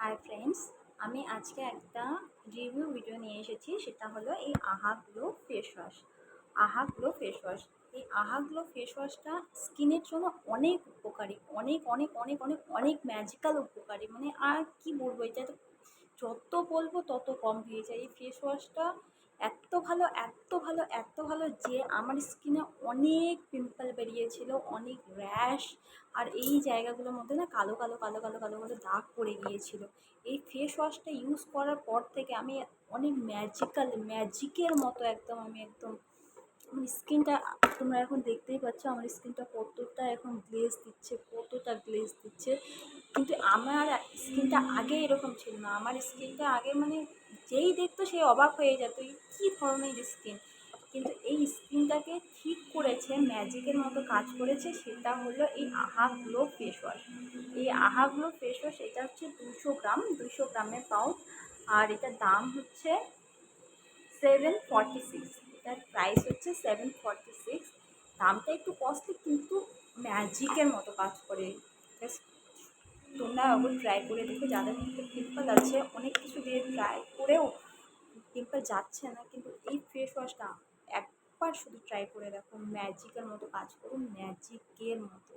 Hi friends, আমি আজকে একটা রিভিউ ভিডিও নিয়ে এসেছি। সেটা হলো এই আহা গ্লো ফেস ওয়াশ। আহা গ্লো ফেস ওয়াশ, এই আহা গ্লো ফেস ওয়াশটা স্কিনের জন্য অনেক উপকারী, অনেক অনেক অনেক অনেক অনেক ম্যাজিক্যাল উপকারী। মানে আর কি বলবো, এটা তো যত বলবো তত কম হয়ে যায়। এই ফেস ওয়াশটা এত ভালো, এত ভালো, এত ভালো যে আমার স্কিনে অনেক পিম্পল বেরিয়েছিল, অনেক র্যাশ, আর এই জায়গাগুলোর মধ্যে না কালো কালো কালো কালো কালো কালো দাগ পড়ে গিয়েছিল। এই ফেস ওয়াশটা ইউজ করার পর থেকে আমি অনেক ম্যাজিকের মতো একদম আমি একদম আমার স্কিনটা, তোমরা এখন দেখতেই পাচ্ছ আমার স্কিনটা কতটা এখন গ্লেজ দিচ্ছে, কতটা গ্লেজ দিচ্ছে। কিন্তু আমার স্কিনটা আগে এরকম ছিল না। আমার স্কিনটা আগে মানে যেই দেখতো সে অবাক হয়ে যেত, এই কী ধরনের স্কিন। কিন্তু এই স্কিনটাকে ঠিক করেছে, ম্যাজিকের মতো কাজ করেছে, সেটা হলো এই আহা গ্লো ফেস ওয়াশ। এই আহা গ্লো ফেস ওয়াশ এটা হচ্ছে 200 গ্রাম, 200 গ্রামের পাউচ। আর এটার দাম হচ্ছে 746। এটার প্রাইস হচ্ছে 746। দামটা একটু কস্টলি কিন্তু ম্যাজিকের মতো কাজ করে। জাস্ট তোমরা অবশ্যই ট্রাই করে দেখো। যাদের মধ্যে পিম্পল আছে, অনেক কিছু দিয়ে ট্রাই করেও পিম্পল যাচ্ছে না, কিন্তু এই ফেস ওয়াশটা একবার শুধু ট্রাই করে দেখো, ম্যাজিকের মতো কাজ করুন, ম্যাজিকের মতো।